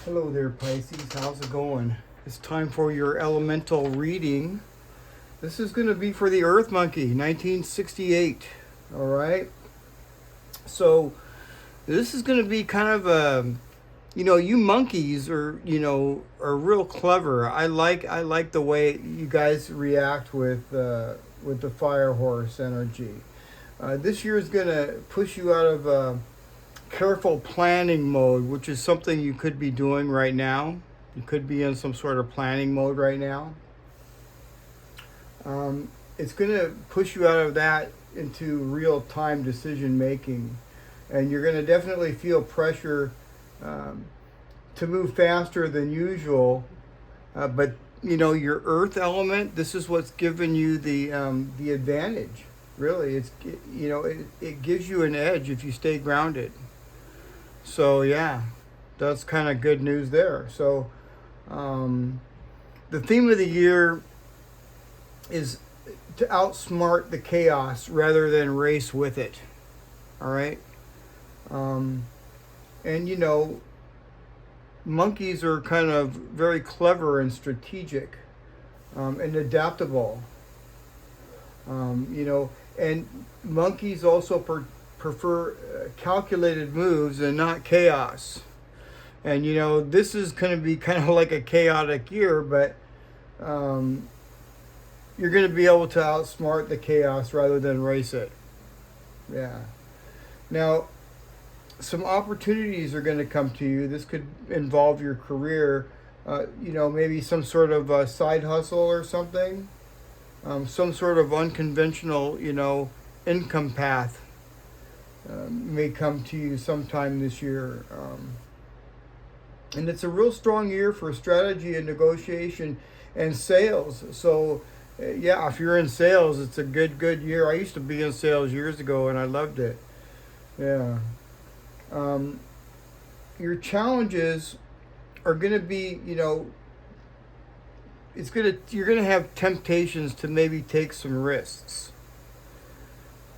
Hello there, Pisces. How's it going? It's time for your elemental reading. This is going to be for the Earth Monkey, 1968. All right. So this is going to be kind of a, you monkeys are real clever. I like the way you guys react with the fire horse energy. This year is going to push you out of careful planning mode, which is something you could be doing right now. You could be in some sort of planning mode right now. It's going to push you out of that into real time decision making. And you're going to definitely feel pressure to move faster than usual. But, your earth element, this is what's given you the advantage. Really, it gives you an edge if you stay grounded. So yeah, that's kind of good news there. So the theme of the year is to outsmart the chaos rather than race with it. All right. And monkeys are kind of very clever and strategic and adaptable. And monkeys also prefer calculated moves and not chaos. And this is going to be kind of like a chaotic year, but you're going to be able to outsmart the chaos rather than race it. Yeah. Now, some opportunities are going to come to you. This could involve your career, maybe some sort of side hustle or something, some sort of unconventional, income path may come to you sometime this year. And it's a real strong year for strategy and negotiation and sales. So, yeah, if you're in sales, it's a good year. I used to be in sales years ago, and I loved it. Yeah. Your challenges are going to be, you're going to have temptations to maybe take some risks.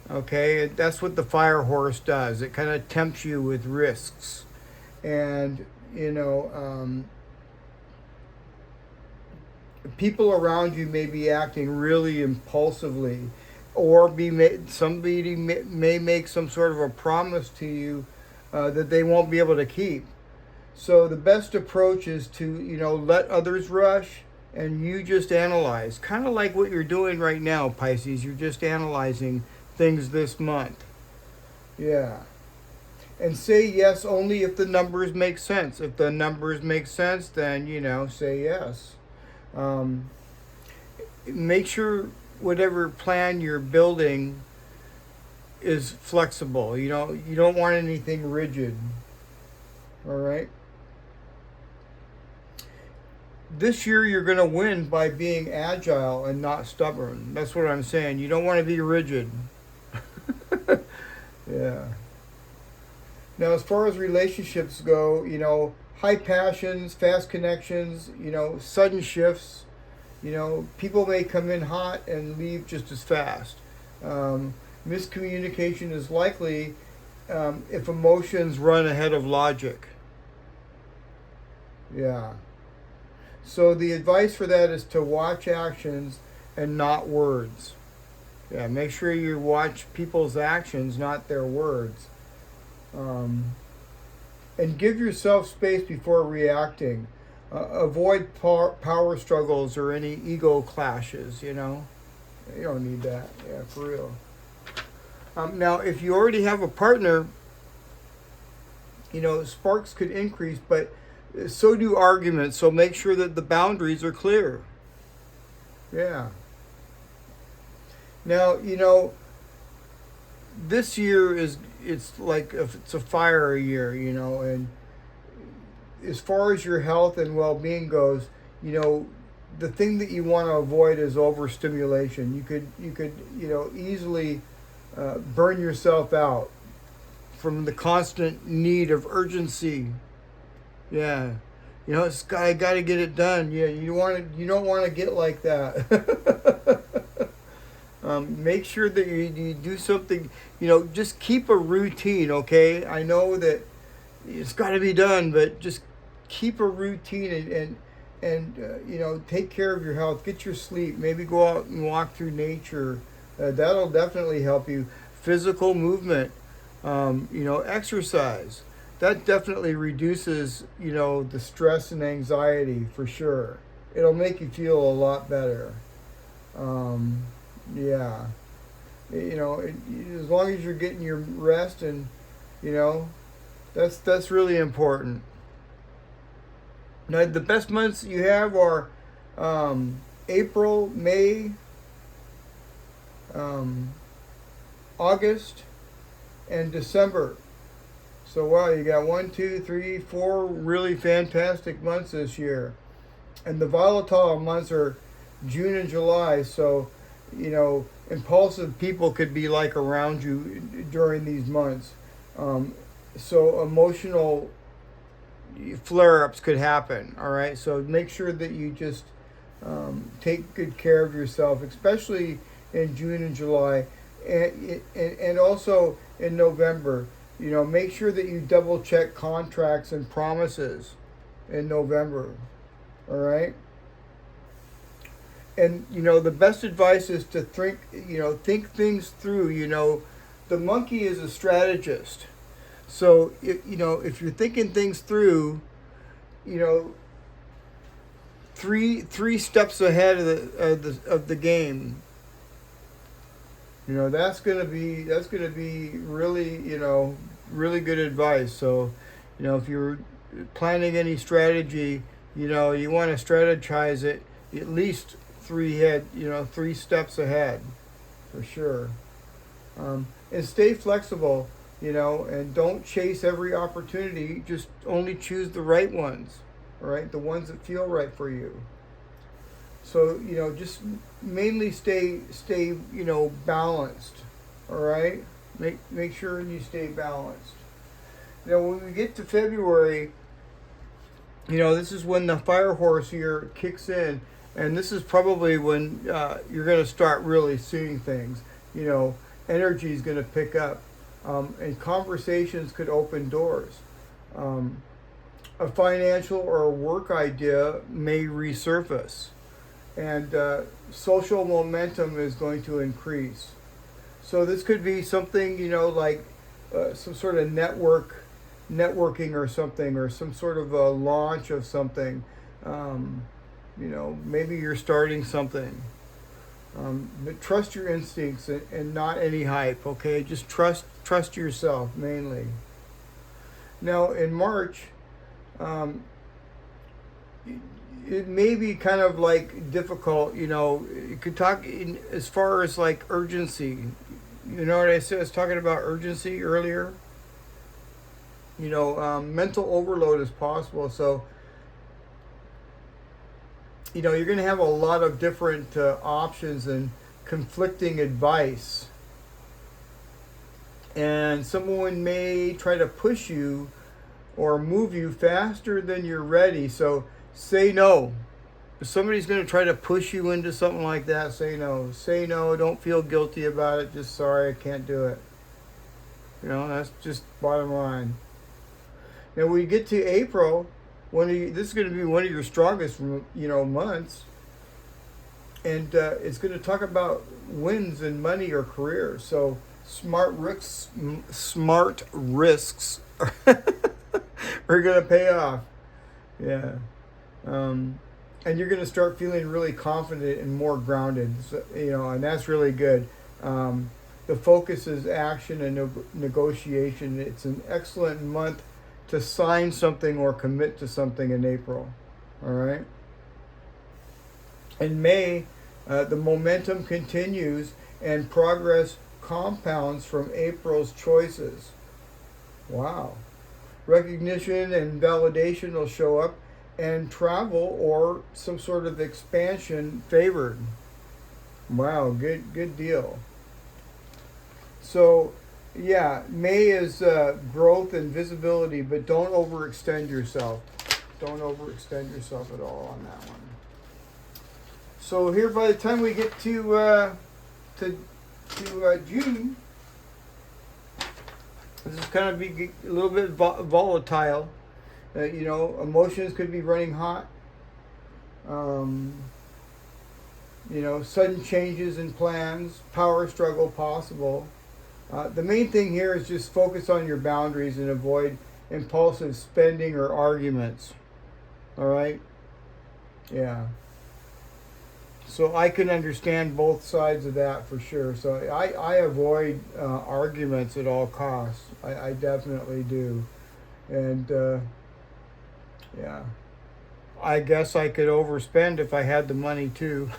Okay, that's what the fire horse does. It kind of tempts you with risks. And, people around you may be acting really impulsively, or somebody may make some sort of a promise to you that they won't be able to keep. So the best approach is to, let others rush and you just analyze. Kind of like what you're doing right now, Pisces. You're just analyzing things this month. Yeah. And say yes only if the numbers make sense. If the numbers make sense, then, say yes. Make sure whatever plan you're building is flexible. You don't want anything rigid. All right? This year you're going to win by being agile and not stubborn. That's what I'm saying. You don't want to be rigid. Yeah. Now, as far as relationships go, high passions, fast connections, sudden shifts. People may come in hot and leave just as fast. Miscommunication is likely if emotions run ahead of logic. Yeah. So the advice for that is to watch actions and not words. Yeah, make sure you watch people's actions, not their words. And give yourself space before reacting. Avoid power struggles or any ego clashes, You don't need that. Yeah, for real. Now, if you already have a partner, sparks could increase, but so do arguments. So make sure that the boundaries are clear. Yeah. Now, this year it's like if it's a fire year, and as far as your health and well-being goes, the thing that you want to avoid is overstimulation. You could easily burn yourself out from the constant need of urgency. Yeah. I got to get it done. Yeah, you don't want to get like that. Make sure that you do something, just keep a routine, okay? I know that it's got to be done, but just keep a routine and take care of your health. Get your sleep. Maybe go out and walk through nature. That'll definitely help you. Physical movement, exercise. That definitely reduces, the stress and anxiety for sure. It'll make you feel a lot better. Yeah. As long as you're getting your rest and, that's really important. Now, the best months you have are April, May, August, and December. So, wow, you got 1, 2, 3, 4 really fantastic months this year. And the volatile months are June and July. So, impulsive people could be like around you during these months. So, emotional flare-ups could happen. All right, so make sure that you just take good care of yourself, especially in June and July, and also in November. Make sure that you double check contracts and promises in November. All right, and the best advice is to think things through. The monkey is a strategist. So, if you're thinking things through, three steps ahead of the game, that's gonna be really really good advice. So, if you're planning any strategy, you want to strategize it at least three steps ahead, for sure. And stay flexible. And don't chase every opportunity. Just only choose the right ones, all right? The ones that feel right for you. So, just mainly stay, balanced, all right? Make sure you stay balanced. Now, when we get to February, this is when the fire horse here kicks in, and this is probably when you're going to start really seeing things. Energy is going to pick up. And conversations could open doors. A financial or a work idea may resurface, and social momentum is going to increase. So this could be something, like some sort of networking or something, or some sort of a launch of something. Maybe you're starting something. But trust your instincts and not any hype, okay? Just trust yourself, mainly. Now, in March, it may be kind of like difficult, you could talk as far as like urgency. You know what I said? I was talking about urgency earlier. Mental overload is possible, so you're going to have a lot of different options and conflicting advice. And someone may try to push you or move you faster than you're ready. So say no. If somebody's going to try to push you into something like that, say no. Say no. Don't feel guilty about it. Just sorry, I can't do it. That's just bottom line. Now, when we get to April, this is going to be one of your strongest, months, and it's going to talk about wins in money or career. So smart risks are going to pay off. Yeah, and you're going to start feeling really confident and more grounded. So, and that's really good. The focus is action and negotiation. It's an excellent month to sign something or commit to something in April. All right. In May, the momentum continues and progress compounds from April's choices. Wow. Recognition and validation will show up, and travel or some sort of expansion favored. Wow, good deal. So, yeah, May is growth and visibility, but don't overextend yourself. Don't overextend yourself at all on that one. So here, by the time we get to June, this is kind of be a little bit volatile. Emotions could be running hot. Sudden changes in plans, power struggle possible. The main thing here is just focus on your boundaries and avoid impulsive spending or arguments. All right? Yeah. So I can understand both sides of that for sure. So I avoid arguments at all costs. I definitely do. And yeah. I guess I could overspend if I had the money too.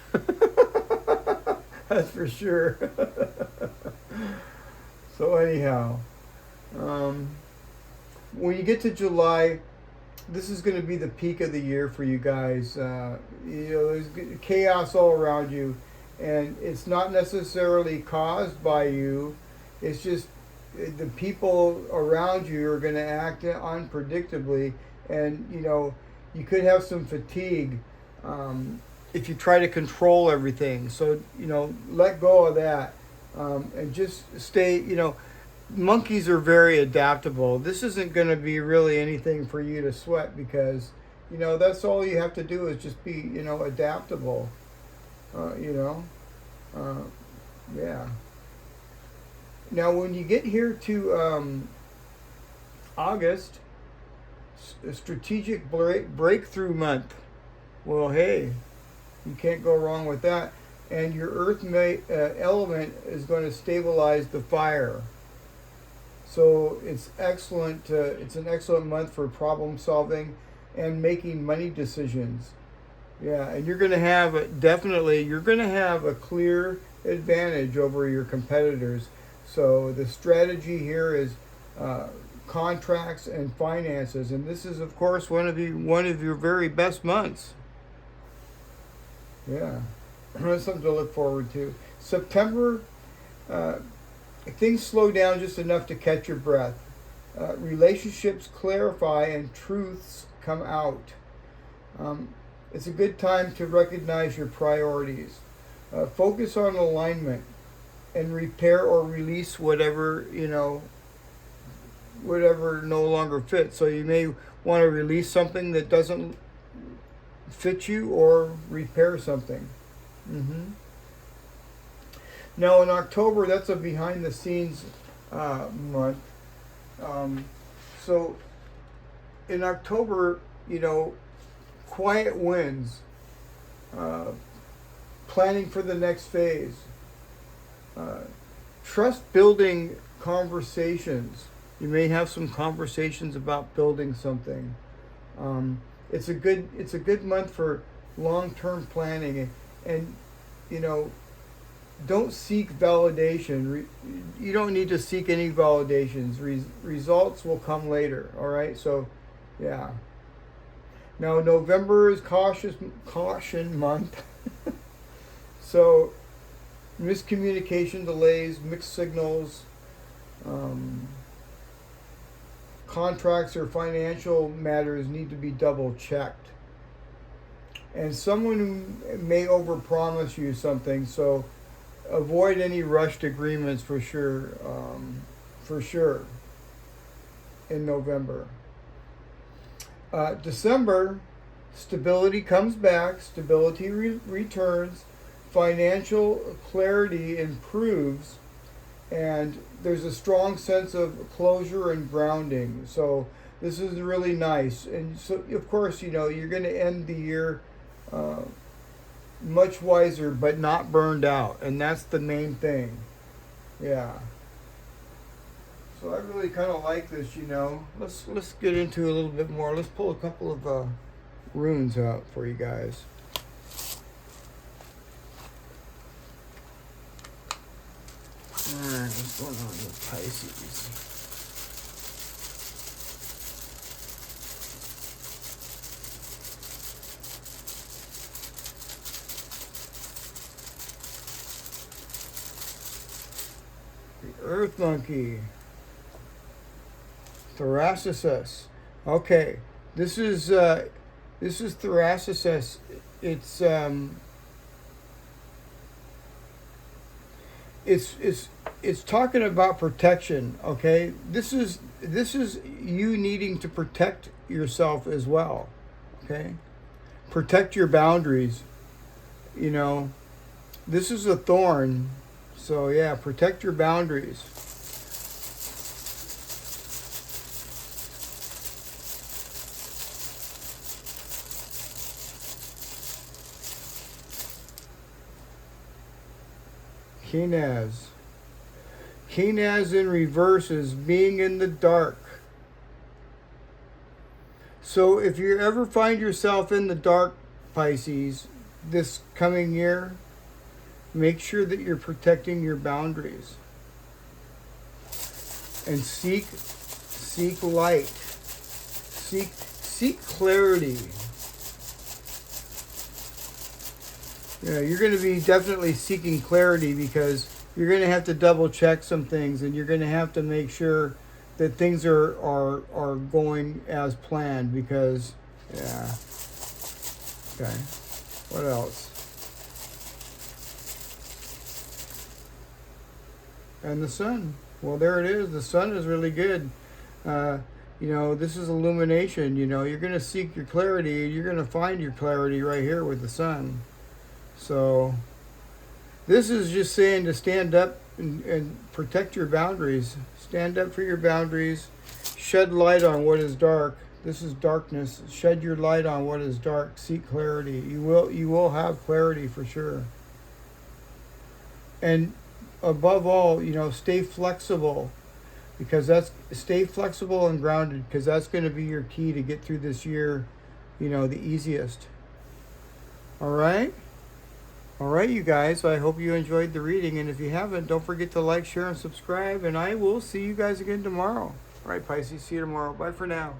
That's for sure. So anyhow, when you get to July, this is going to be the peak of the year for you guys. There's chaos all around you, and it's not necessarily caused by you. It's just the people around you are going to act unpredictably, and you could have some fatigue if you try to control everything. So let go of that, and just stay. Monkeys are very adaptable. This isn't going to be really anything for you to sweat, because that's all you have to do is just be adaptable. Yeah. Now when you get here to August, a strategic breakthrough month. Well, hey, you can't go wrong with that. And your earth element is going to stabilize the fire. So it's excellent. It's an excellent month for problem solving and making money decisions. Yeah, and you're going to have a clear advantage over your competitors. So the strategy here is contracts and finances, and this is of course one of your very best months. Yeah, that's something to look forward to. September, things slow down just enough to catch your breath. Relationships clarify and truths come out. It's a good time to recognize your priorities. Focus on alignment and repair or release whatever no longer fits. So you may want to release something that doesn't fit you, or repair something. Now in October, that's a behind the scenes month. So in October, quiet wins, planning for the next phase, trust building conversations. You may have some conversations about building something. It's a good month for long-term planning, and don't seek validation. You don't need to seek any validations. Results will come later. All right. So, yeah. Now November is caution month. So, miscommunication, delays, mixed signals. Contracts or financial matters need to be double checked. And someone may overpromise you something, so avoid any rushed agreements for sure. In November. December, stability comes back, stability returns, financial clarity improves, and there's a strong sense of closure and grounding. So this is really nice. And so, of course, you're going to end the year much wiser, but not burned out. And that's the main thing. Yeah. So I really kind of like this, Let's get into a little bit more. Let's pull a couple of runes out for you guys. Alright, what's going on with Pisces? The Earth Monkey. Thoracisus. Okay, this is Thoracisus. it's talking about protection. Okay, this is you needing to protect yourself as well. Okay, protect your boundaries. You know, this is a thorn, so yeah, protect your boundaries. Kenaz. Kenaz in reverse is being in the dark. So if you ever find yourself in the dark, Pisces, this coming year, make sure that you're protecting your boundaries. And seek light. Seek clarity. You know, you're going to be definitely seeking clarity because you're going to have to double check some things, and you're going to have to make sure that things are going as planned because, yeah. Okay. What else? And the sun. Well, there it is. The sun is really good. You know, this is illumination. You know, you're going to seek your clarity. You're going to find your clarity right here with the sun. So this is just saying to stand up and protect your boundaries. Stand up for your boundaries. Shed light on what is dark. This is darkness. Shed your light on what is dark. Seek clarity. You will have clarity for sure. And above all, you know, stay flexible, because stay flexible and grounded, because that's going to be your key to get through this year, you know, the easiest. All right? All right, you guys, I hope you enjoyed the reading, and if you haven't, don't forget to like, share, and subscribe, and I will see you guys again tomorrow. All right, Pisces, see you tomorrow. Bye for now.